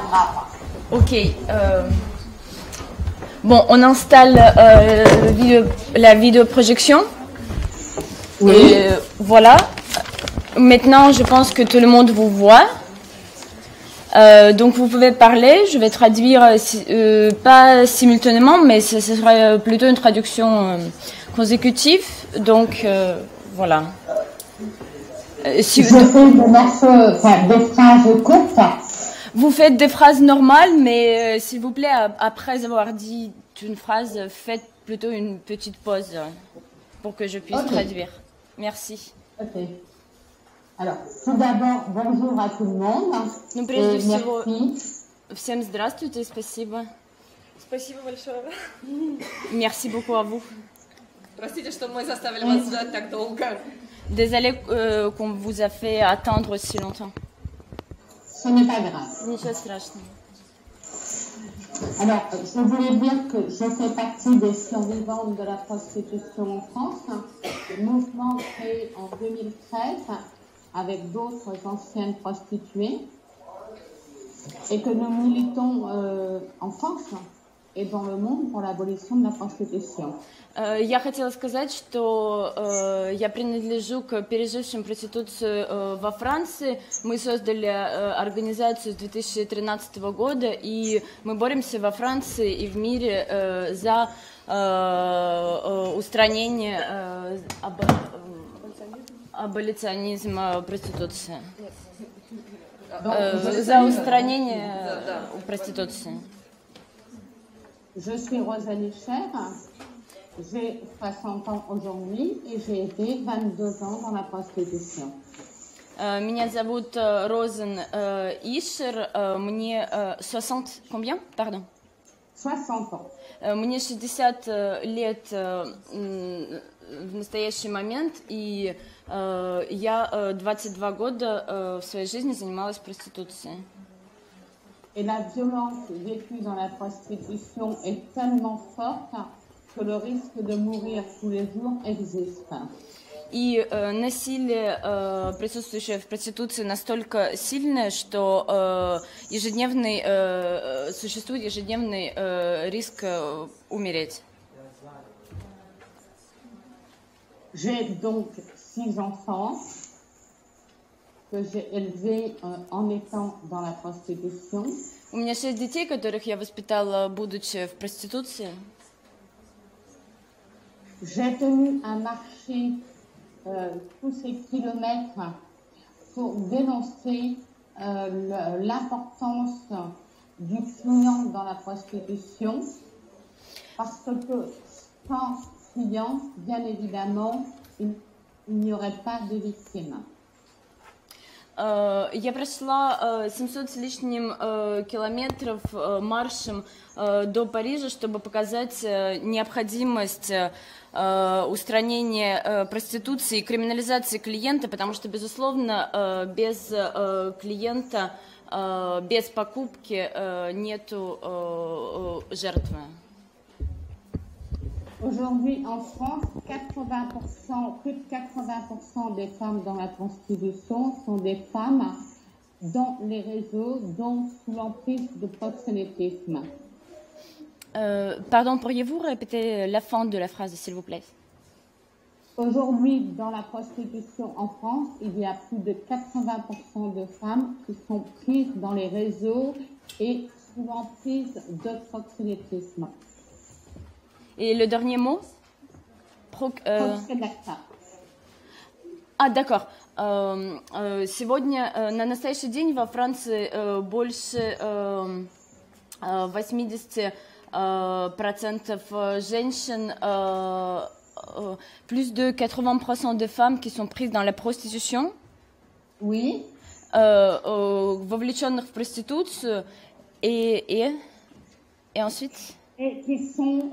pas grave. Ok. Bon, on installe la vidéoprojection. Oui. Et, voilà. Maintenant, je pense que tout le monde vous voit. Donc, vous pouvez parler. Je vais traduire pas simultanément, mais ce sera plutôt une traduction consécutive. Donc, voilà. Si je fais des morceaux, enfin, des phrases courtes. Vous faites des phrases normales, mais s'il vous plaît, après avoir dit une phrase, faites plutôt une petite pause pour que je puisse traduire. Merci. Ok. Alors, tout d'abord, bonjour à tout le monde. Ну, прежде всего, merci. Всем здравствуйте, спасибо. Спасибо большое. Merci beaucoup à vous. Простите, что мы заставили вас ждать так долго. Désolé qu'on vous a fait attendre si longtemps. Ce n'est pas grave. Ничего страшного. Alors, je voulais dire que je fais partie des survivantes de la prostitution en France, mouvement créé en 2013 avec d'autres anciennes prostituées, et que nous militons en France et dans le monde pour l'abolition de la prostitution. Я хотела сказать, что я принадлежу к пережившим проституцию во Франции. Мы создали организацию с 2013 года, и мы боремся во Франции и в мире за устранение аболиционизма проституции. За устранение проституции. Je suis Rosalie Cher, j'ai 60 ans aujourd'hui et j'ai été 22 ans dans la prostitution. Меня зовут Розен Ишер, мне 60... Combien? Pardon. 60 ans. Мне 60 лет в настоящий момент, и я 22 года в своей жизни занималась проституцией. Et la violence vécue dans la prostitution est tellement forte que le risque de mourir tous les jours existe. И насилие, присутствующее в проституции, настолько сильное, что существует ежедневный риск умереть. J'ai donc 6 enfants que j'ai élevés en étant dans la prostitution. У меня 6 детей, которых я воспитала, будучи в проституции. J'ai tenu à marcher tous ces kilomètres pour dénoncer l'importance du client dans la prostitution, parce que sans client, bien évidemment, il n'y aurait pas de victimes. Я прошла 700 с лишним километров маршем до Парижа, чтобы показать необходимость устранения проституции и криминализации клиента, потому что, безусловно, без клиента, без покупки нету жертвы. Aujourd'hui, en France, 80%, plus de 80% des femmes dans la prostitution sont des femmes dans les réseaux, dont sous l'emprise de proxénétisme. Pardon, pourriez-vous répéter la fin de la phrase, s'il vous plaît? Aujourd'hui, dans la prostitution en France, il y a plus de 80% de femmes qui sont prises dans les réseaux et sous l'emprise de proxénétisme. Et le dernier mot? D'accord. Сегодня, на настоящий день во Франции больше 80% женщин, plus de 80% de femmes qui sont prises dans la prostitution. Oui. Вовлеченных в проституцию. Et ensuite? Et qui sont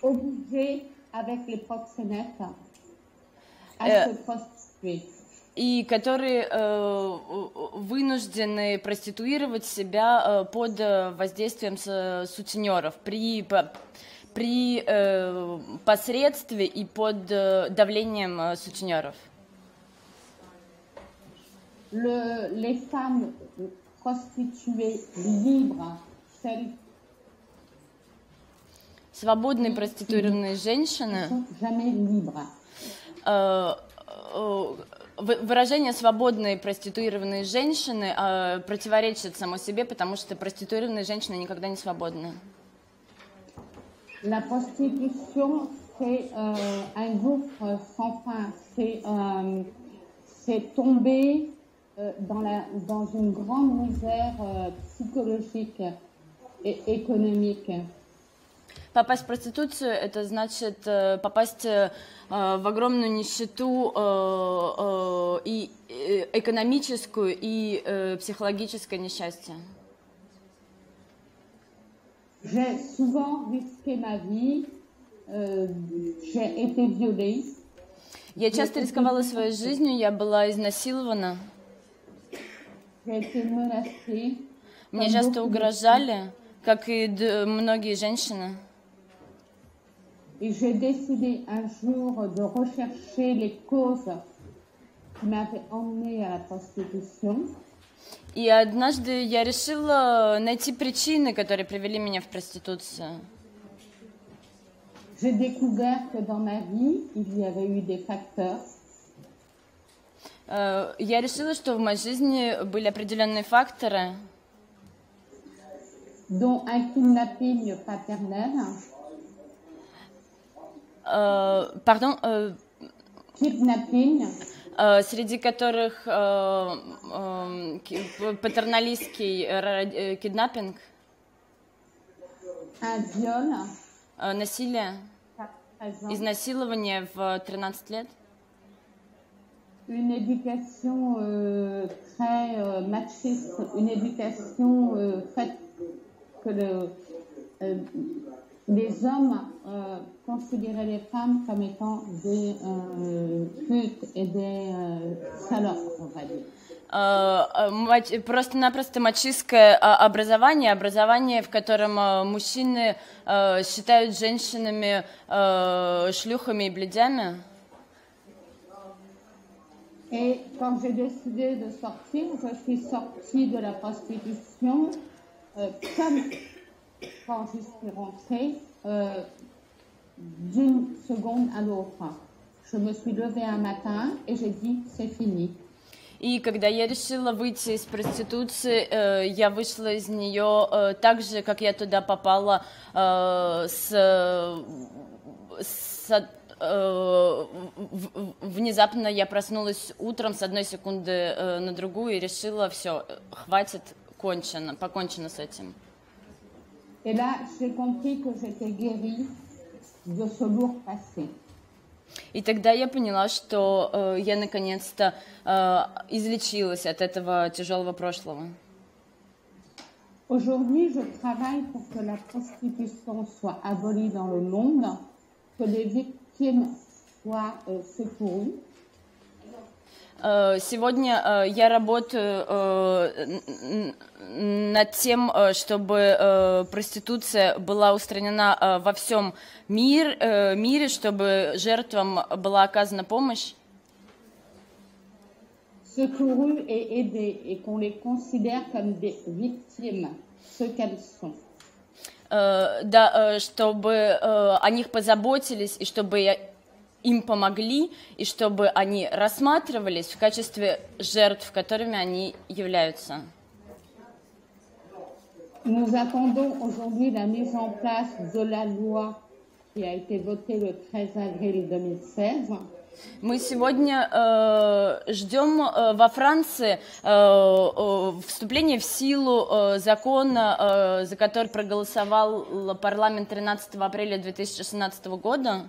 obligés avec les proxénètes à se prostituer. И которые вынуждены проституировать себя под воздействием сутенеров при посредстве и под давлением сутенеров. Les femmes prostituées libres, celles Свободные проституированные женщины, sont jamais libres. Выражение «свободные проституированные женщины» противоречит само себе, потому что проституированные женщины никогда не свободны. La prostitution, c'est un gouffre sans fin. C'est tomber dans une grande misère psychologique et économique. Попасть в проституцию – это значит попасть в огромную нищету и экономическую, и психологическое несчастье. J'ai souvent risqué ma vie, j'ai été violée. Я часто рисковала своей жизнью, я была изнасилована. J'ai été menacée. Мне часто угрожали, как и многие женщины. Et j'ai décidé un jour de rechercher les causes qui m'avaient emmenée à la prostitution. И однажды я решила найти причины, которые привели меня в проституцию. J'ai découvert que dans ma vie, il y avait eu des facteurs. Я решила, что в моей жизни были определенные факторы, dont un kidnapping paternel. Kidnapping. Среди которых патерналистский киднаппинг, Un viol. Насилие, изнасилование в 13 лет. Une éducation très machiste, une éducation faite que les hommes considéraient les femmes comme étant des putes et des salopes, on va dire. Просто-напросто мачистское образование, в котором мужчины считают женщинами шлюхами и блядями. Et quand j'ai décidé de sortir, je suis sortie de la prostitution comme quand je suis rentrée d'une seconde à l'autre. Je me suis levée un matin et j'ai dit c'est fini. И когда я решила выйти из проституции, я вышла из нее так же, как я туда попала, внезапно я проснулась утром с одной секунды на другую и решила, все, хватит, покончено с этим. Et là, j'ai compris que j'étais guérie de ce lourd passé. И тогда я поняла, что я наконец-то излечилась от этого тяжелого прошлого. Aujourd'hui, je travaille pour que la prostitution soit abolie dans le monde, que les victimes soient secourues. Сегодня я работаю над тем, чтобы проституция была устранена во всем мире, чтобы жертвам была оказана помощь. Secourues et aidées, et qu'on les considère comme des victimes, ce qu'elles sont. Да, чтобы о них позаботились, и чтобы им помогли, и чтобы они рассматривались в качестве жертв, которыми они являются. Nous attendons aujourd'hui la mise en place de la loi qui a été votée le 13 avril 2016. Мы сегодня ждем во Франции вступления в силу закона, за который проголосовал парламент 13 апреля 2016 года.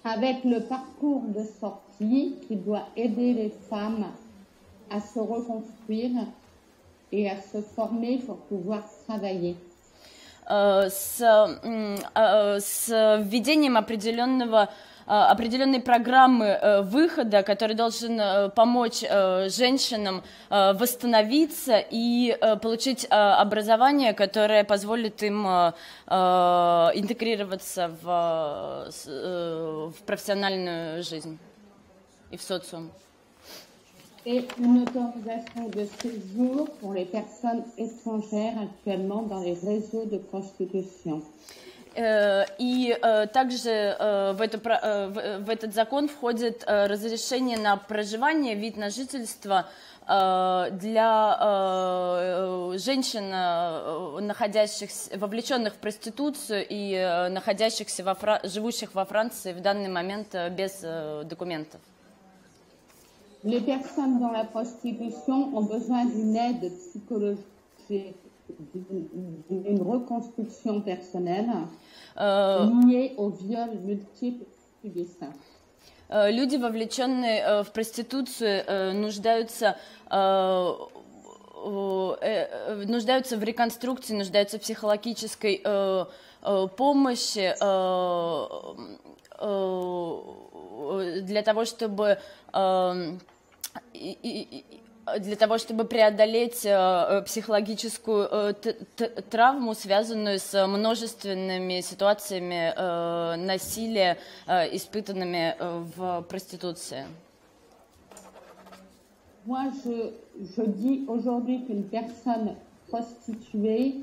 Avec le parcours de sortie qui doit aider les femmes à se reconstruire et à se former pour pouvoir travailler. С введением определенной программы выхода, который должен помочь женщинам восстановиться и получить образование, которое позволит им интегрироваться в профессиональную жизнь и в социум. et une autorisation de séjour pour les personnes étrangères actuellement dans les réseaux de prostitution. И также в этот закон входит разрешение на проживание, вид на жительство для женщин, находящихся, вовлеченных в проституцию и живущих во Франции в данный момент без документов. Les personnes dans la prostitution ont besoin d'une aide psychologique, d'une reconstruction personnelle liée aux viols multiples subissent. Люди, вовлеченные в проституцию, нуждаются в реконструкции, нуждаются в психологической помощи для того, чтобы преодолеть психологическую травму, связанную с множественными ситуациями насилия, испытанными в проституции. Moi, je dis aujourd'hui qu'une personne prostituée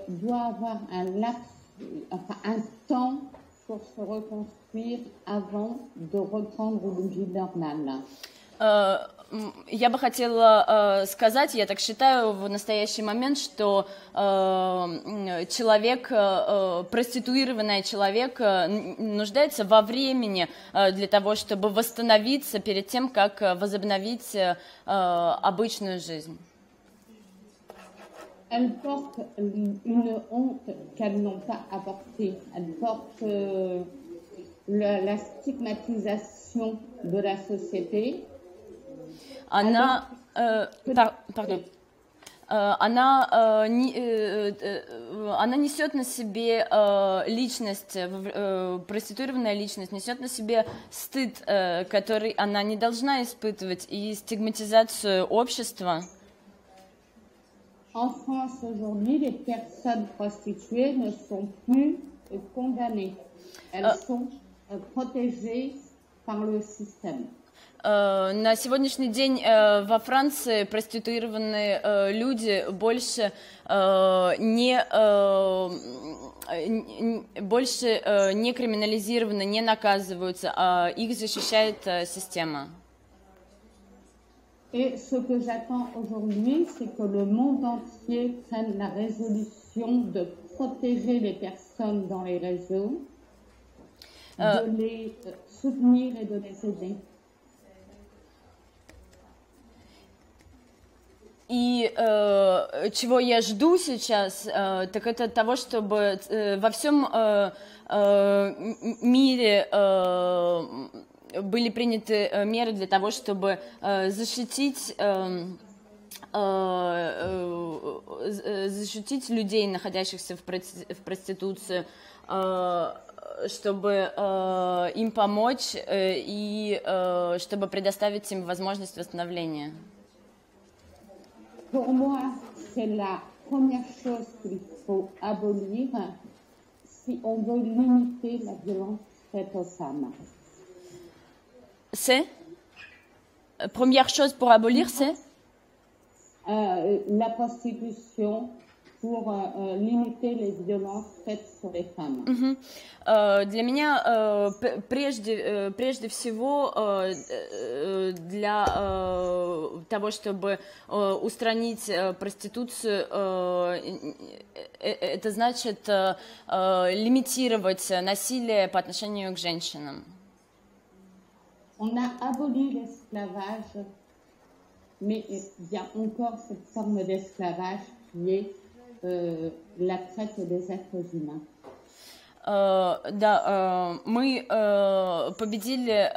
doit avoir un temps pour se reconstruire avant de reprendre une vie normale. Я бы хотела сказать, я так считаю в настоящий момент, что проституированный человек нуждается во времени для того, чтобы восстановиться перед тем, как возобновить обычную жизнь. Elles portent une honte qu'elles n'ont pas apportée. Elles portent la stigmatisation de la société. Она несет на себе проституированная личность несет на себе стыд, который она не должна испытывать, и стигматизацию общества. En France aujourd'hui, les personnes prostituées ne sont plus condamnées. Elles sont protégées par le système. На сегодняшний день во Франции проституированные люди больше не криминализированы, не наказываются, а их защищает система. Et ce que j'attends aujourd'hui, c'est que le monde entier prenne la résolution de protéger les personnes dans les réseaux, de les soutenir et de les aider. И чего я жду сейчас, так это того, чтобы во всем мире были приняты меры для того, чтобы защитить людей, находящихся в проституции, чтобы им помочь и чтобы предоставить им возможность восстановления. Pour moi, c'est la première chose qu'il faut abolir si on veut limiter la violence faite aux femmes. C'est première chose pour abolir, c'est la prostitution pour limiter les violences faites sur les femmes. Для меня прежде всего для того, чтобы устранить проституцию, это значит лимитировать насилие по отношению к женщинам. On a aboli l'esclavage, mais il y a encore cette forme d'esclavage qui est la traite des êtres humains. Да, мы победили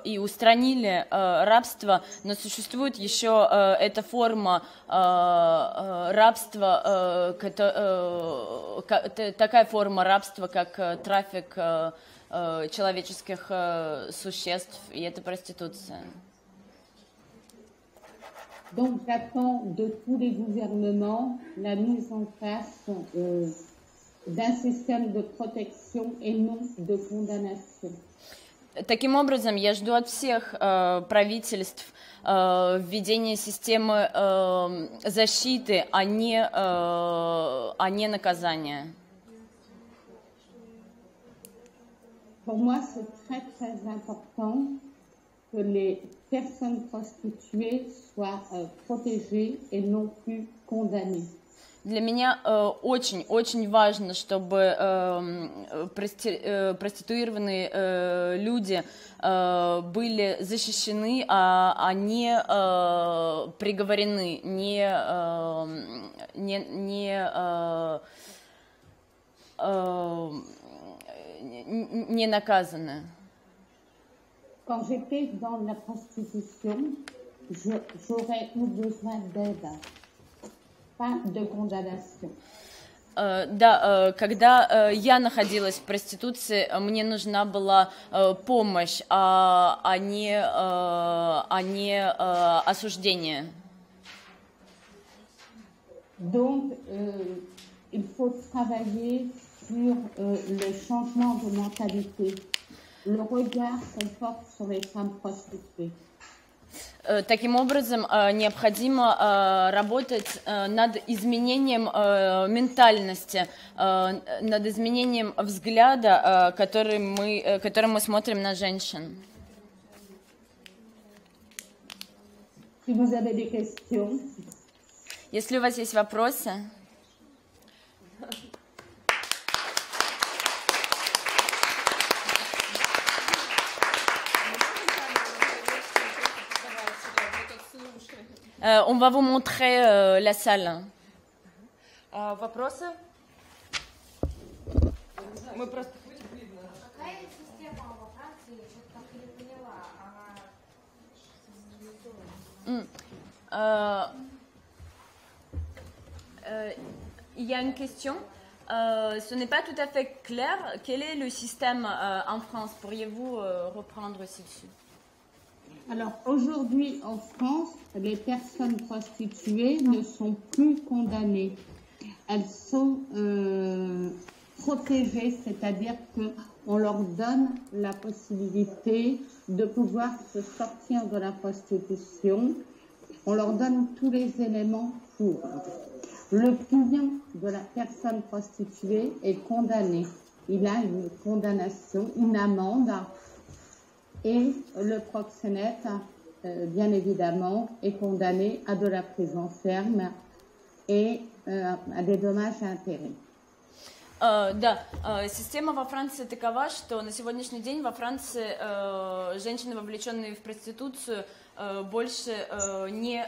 и устранили рабство, но существует еще эта форма рабства, такая форма рабства, как трафик человеческих существ, и это проституция. Donc j'attends de tous les gouvernements la mise en place d'un système de protection et non de condamnation. Таким образом, я жду от всех правительств введения системы защиты, а не наказания. Pour moi, c'est très très important que les personnes prostituées soient protégées et non plus condamnées. Для меня очень важно, чтобы проституированные люди были защищены, а не приговорены, не наказаны. Quand j'étais dans la prostitution, j'aurais eu besoin d'aide, pas de condamnation. Да, когда я находилась в проституции, мне нужна была помощь, а не осуждение. Donc, il faut travailler sur le changement de mentalité, le regard qu'on porte sur les femmes prostituées. Таким образом, необходимо работать над изменением ментальности, над изменением взгляда, которым мы смотрим на женщин. Si vous avez des questions. Если у вас есть вопросы. On va vous montrer la salle. Вопросы? Мы просто... Какая система во Франции, я что-то так и не поняла, Il y a une question. Ce n'est pas tout à fait clair. Quel est le système en France? Pourriez-vous reprendre aussi dessus? Alors aujourd'hui en France, les personnes prostituées ne sont plus condamnées. Elles sont protégées, c'est-à-dire qu'on leur donne la possibilité de pouvoir se sortir de la prostitution. On leur donne tous les éléments pour. Le client de la personne prostituée est condamné. Il a une condamnation, une amende. Et le proxénète, bien évidemment, est condamné à de la prison ferme et à des dommages à intérêts. Да, система во Франции такова, что на сегодняшний день во Франции женщины, вовлеченные в проституцию, больше не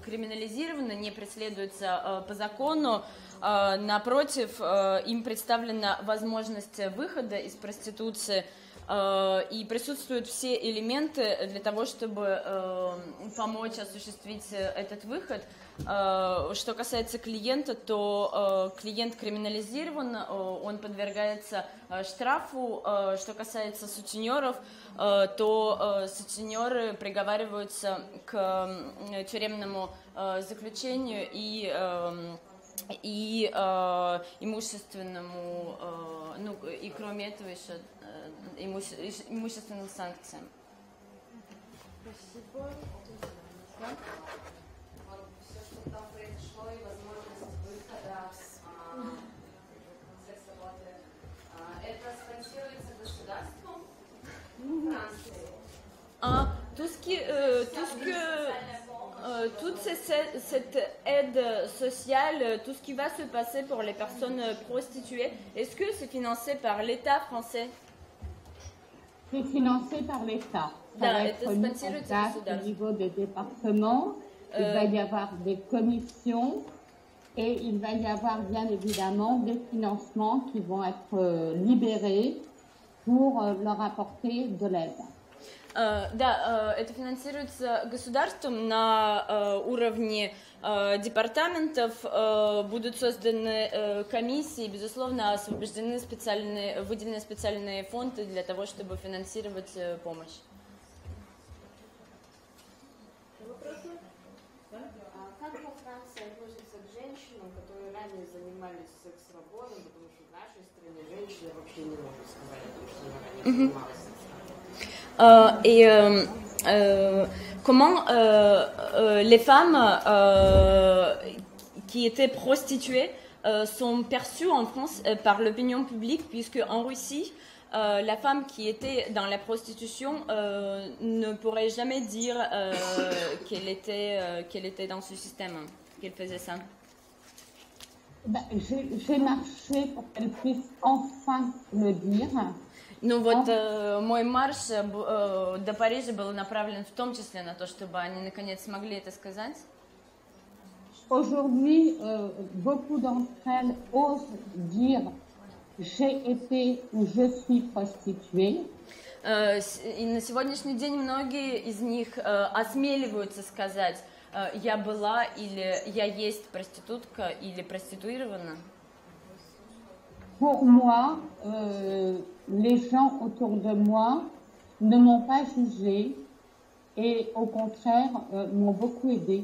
криминализированы, не преследуются по закону. Напротив, им представлена возможность выхода из проституции, и присутствуют все элементы для того, чтобы помочь осуществить этот выход. Что касается клиента, то клиент криминализирован, он подвергается штрафу. Что касается сутенеров, то сутенеры приговариваются к тюремному заключению и имущественному, ну и кроме этого еще имущественным санкциям. Спасибо. Вот все, что там произошло, и возможность выхода секс работы, это спонсируется государством Франции? Toute cette aide sociale, tout ce qui va se passer pour les personnes prostituées, est-ce que c'est financé par l'État français? C'est financé par l'État. Ça va être mis en place au niveau des départements. Il va y avoir des commissions et il va y avoir bien évidemment des financements qui vont être libérés pour leur apporter de l'aide. Да, это финансируется государством на уровне департаментов, будут созданы комиссии, безусловно, выделены специальные фонды для того, чтобы финансировать помощь. Как во Франции относятся к женщинам, которые ранее занимались секс-работой, потому что в нашей стране женщина вообще не может сказать, что она ранее занималась секс-работой. Comment les femmes qui étaient prostituées sont perçues en France par l'opinion publique, puisque en Russie, la femme qui était dans la prostitution ne pourrait jamais dire qu'elle était dans ce système, qu'elle faisait ça. J'ai marché pour qu'elle puisse enfin le dire. Ну вот мой марш до Парижа был направлен в том числе на то, чтобы они наконец смогли это сказать. Aujourd'hui, beaucoup d'entre elles osent dire j'ai été ou je suis prostituée. И на сегодняшний день многие из них осмеливаются сказать я была или я есть проститутка или проституирована. Pour moi, les gens autour de moi ne m'ont pas jugée et au contraire m'ont beaucoup aidée.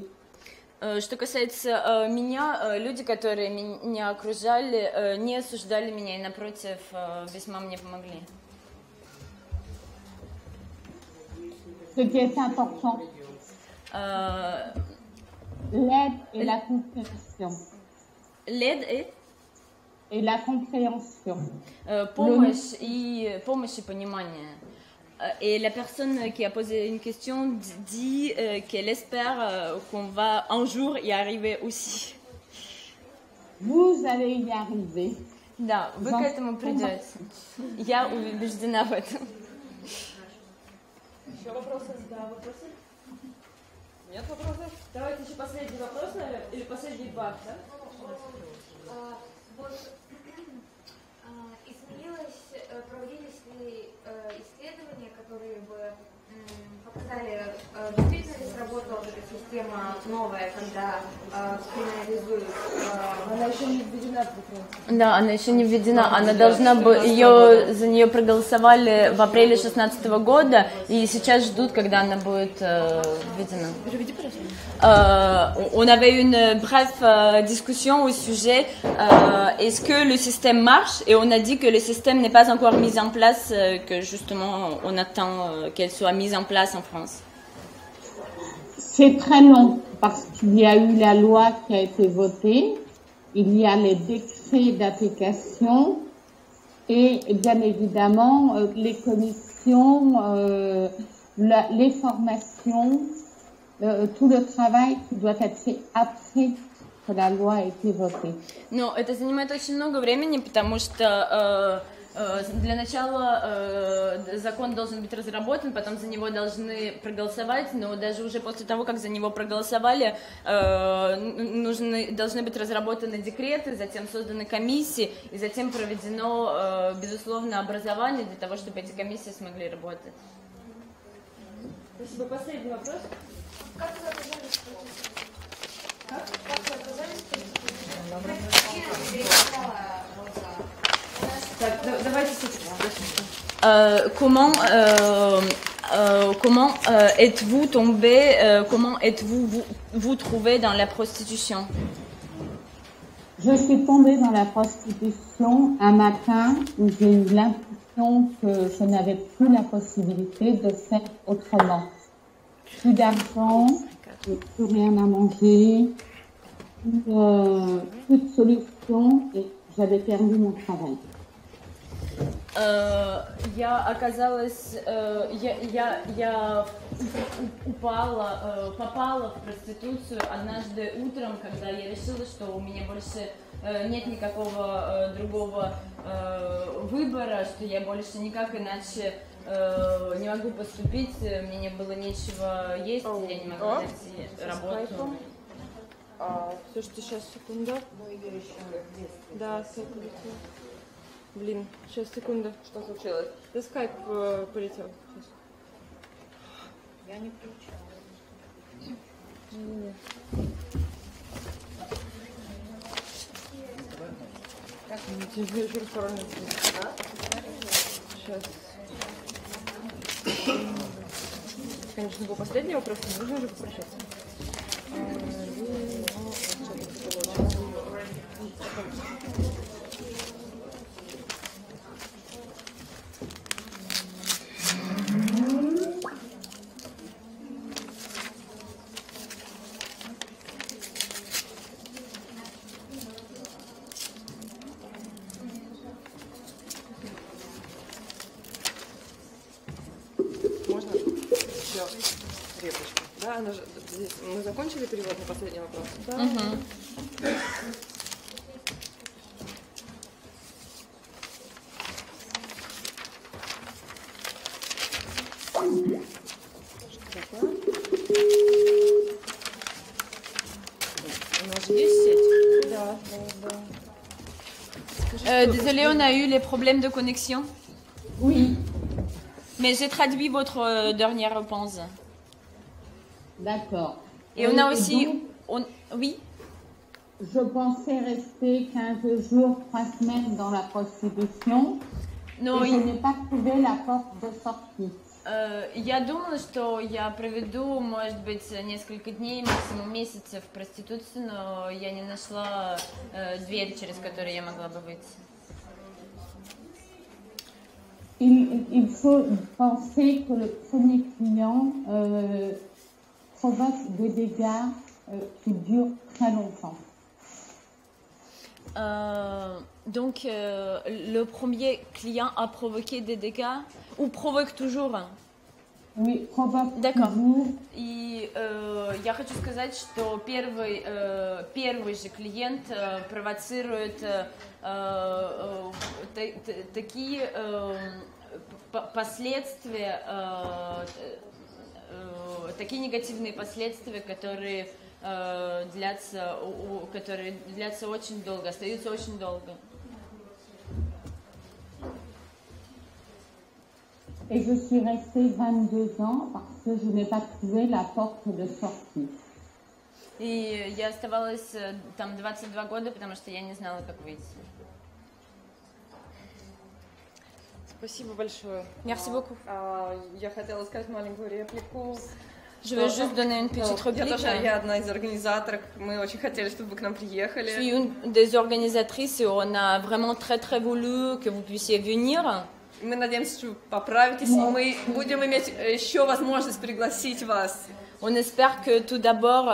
Что касается меня, люди, которые меня окружали, не осуждали меня и, напротив, весьма мне помогли. Ce qui est important, l'aide et la compréhension. L'aide et la compréhension. Помощь и понимание. Et la personne qui a posé une question dit qu'elle espère qu'on va un jour y arriver aussi. Vous allez y arriver. Да, вы к этому придете. Я убеждена в этом. Еще вопросы? Да, вопросы? Нет вопросов? Давайте еще последний вопрос, наверное, или последний два, да? Вот изменилось, проводились ли исследования, которые бы показали, действительно ли сработала эта система новая, когда криминализуют? Она еще не введена в Франции. Да, она еще не введена. Она должна быть, за нее проголосовали в апреле 2016 года, и сейчас jдут, когда она будет введена. On avait eu une brève discussion au sujet. Est-ce que le système marche? Et on a dit que le système n'est pas encore mis en place, que justement on attend qu'elle soit mise en place en France. C'est très long parce qu'il y a eu la loi qui a été votée, il y a les décrets d'application et bien évidemment les commissions, les formations, tout le travail qui doit être fait après que la loi a été votée. Но это занимает очень много времени, потому что для начала закон должен быть разработан, потом за него должны проголосовать, но даже уже после того, как за него проголосовали, должны быть разработаны декреты, затем созданы комиссии, и затем проведено, безусловно, образование для того, чтобы эти комиссии смогли работать. Спасибо. Последний вопрос. Как вы оказались Так, давайте Comment êtes-vous tombé, comment êtes-vous trouvé dans la prostitution? Je suis tombée dans la prostitution un matin où j'ai eu l'impression que je n'avais plus la possibilité de faire autrement. Plus d'argent, plus rien à manger, plus de solution et j'avais perdu mon travail. Я оказалась, я попала в проституцию однажды утром, когда я решила, что у меня больше нет никакого другого выбора, что я больше никак иначе не могу поступить, мне не было нечего есть, я не могла найти работу. Слушайте, сейчас, секунду. Да, секунду. Блин, сейчас, секунду. Что случилось? Да скайп полетел. Сейчас. Я не включала. Сейчас. Конечно, был последний вопрос, но нужно уже попрощаться. здесь мы закончили перевод на последний вопрос? Да. Что такое? У нас же есть сеть? Да. Désolée, on a eu les problèmes de connexion. Oui, Mais j'ai traduit votre dernière réponse. d'accord. Et on a Et aussi... donc, Oui. je pensais rester 15 jours, 3 semaines dans la prostitution. Но Et je n'ai pas trouvé la porte de sortie. я думала, что я проведу, может быть, несколько дней, максимум месяцев в проституции, но я не нашла дверь, через которую я могла бы выйти. Il faut penser que le premier client provoque des dégâts qui durent très longtemps. Donc, le premier client a provoqué des dégâts ou provoque toujours? Oui, provoque D'accord. toujours. И я хочу сказать, что первый же клиент провоцирует такие последствия, такие негативные последствия, которые длятся очень долго, остаются очень долго. Et je suis restée 22 ans parce que je n'ai pas trouvé la porte de sortie. И я оставалась там 22 года, потому что я не знала, как выйти. Спасибо большое. Merci beaucoup. Я хотела сказать маленькую реплику. Je veux juste donner une petite réplique. Я одна из организаторов. Мы очень хотели, чтобы вы к нам приехали. Je suis une des organisatrices et on a vraiment très voulu que vous puissiez venir. Мы надеемся, что вы поправитесь, и мы будем иметь еще возможность пригласить вас. On espère que tout d'abord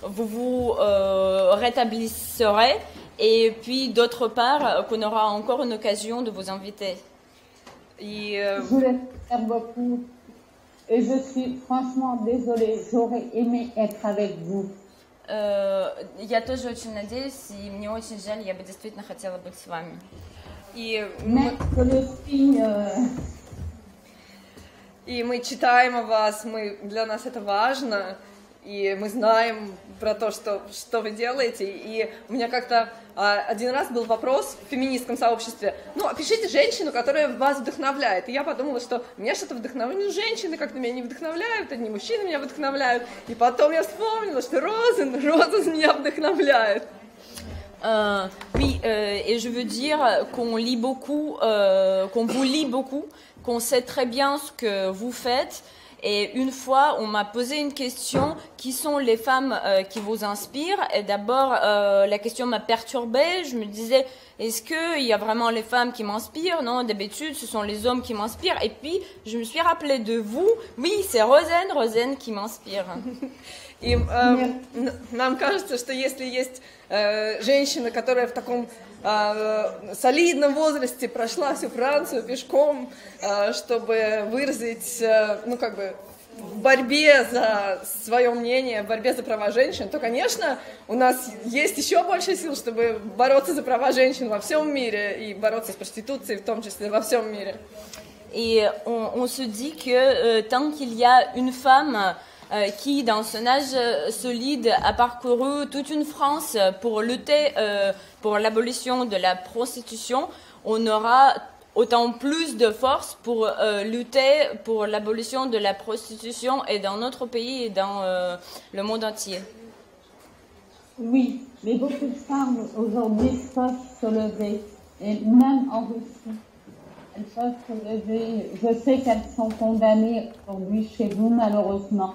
vous vous rétablisserez et puis d'autre part qu'on aura encore une occasion de vous inviter. Je vous l'espère beaucoup et je suis franchement désolée, j'aurais aimé être avec vous. Я тоже очень надеюсь, и мне очень жаль, я бы действительно хотела быть с вами. И мы читаем о вас, для нас это важно, и мы знаем про то, что вы делаете. И у меня как-то один раз был вопрос в феминистском сообществе: ну, опишите женщину, которая вас вдохновляет. И я подумала, что меня что-то вдохновляет, женщины как-то меня не vдохновляют, одни мужчины меня вдохновляют. И потом я вспомнила, что Роза меня вдохновляет. Oui, et je veux dire qu'on lit beaucoup, qu'on vous lit beaucoup, qu'on sait très bien ce que vous faites. Et une fois, on m'a posé une question: qui sont les femmes qui vous inspirent? Et d'abord, la question m'a perturbée. Je me disais: est-ce qu'il y a vraiment les femmes qui m'inspirent? Non, d'habitude, ce sont les hommes qui m'inspirent. Et puis, je me suis rappelée de vous. Oui, c'est Rosen qui m'inspire. И нам кажется, что если есть женщина, которая в таком солидном возрасте прошла всю Францию пешком, чтобы выразить, ну, как бы, в борьбе за свое мнение, в борьбе за права женщин, то, конечно, у нас есть еще больше сил, чтобы бороться за права женщин во всем мире и бороться с проституцией, в том числе, во всем мире. Et on se dit que tant qu'il y a une femme qui, dans son âge solide, a parcouru toute une France pour lutter pour l'abolition de la prostitution, on aura autant plus de force pour lutter pour l'abolition de la prostitution et dans notre pays et dans le monde entier. Oui, mais beaucoup de femmes aujourd'hui peuvent se lever, et même en Russie, elles peuvent se lever. Je sais qu'elles sont condamnées aujourd'hui chez vous, malheureusement.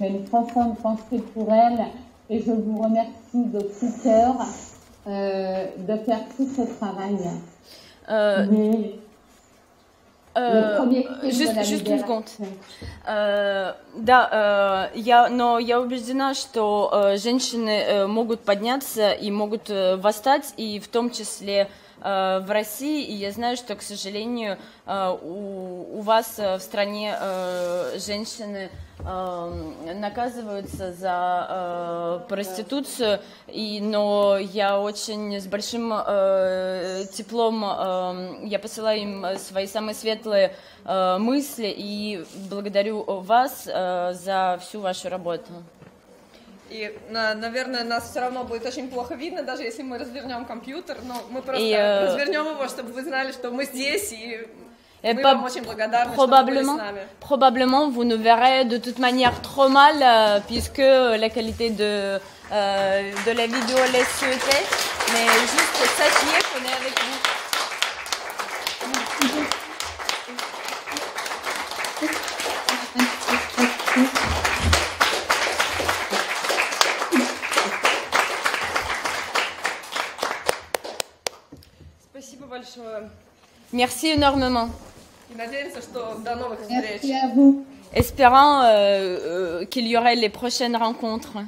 J'ai une profonde pensée pour elles et je vous remercie de tout cœur de faire tout ce travail. Juste une seconde. Да, я убеждена, что женщины могут подняться и могут восстать, и в том числе в России, и я знаю, что, к сожалению, у вас в стране женщины наказываются за проституцию, но я очень с большим теплом, я посылаю им свои самые светлые мысли и благодарю вас за всю вашу работу. И, наверное, нас все равно будет очень плохо видно, даже если мы развернем компьютер, но мы просто развернем его, чтобы вы знали, что мы здесь, и мы вам очень благодарны, что вы были с нами. Probablement, vous nous verrez de toute manière trop mal, puisque la qualité de la vidéo laisse souhaiter, mais juste sachez qu'on est avec vous. Спасибо большое. Merci énormément. И надеемся, что до новых встреч. Merci à vous. Espérant qu'il y aurait les prochaines rencontres.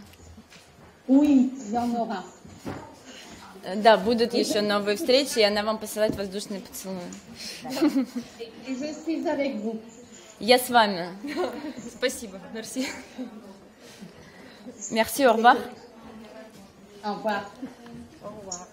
Oui, il y en aura. Да, будут еще новые встречи, и она вам посылает воздушные поцелуи. Et je suis avec vous. Я с вами. Спасибо. Merci. Merci, au revoir. Au revoir. Au revoir.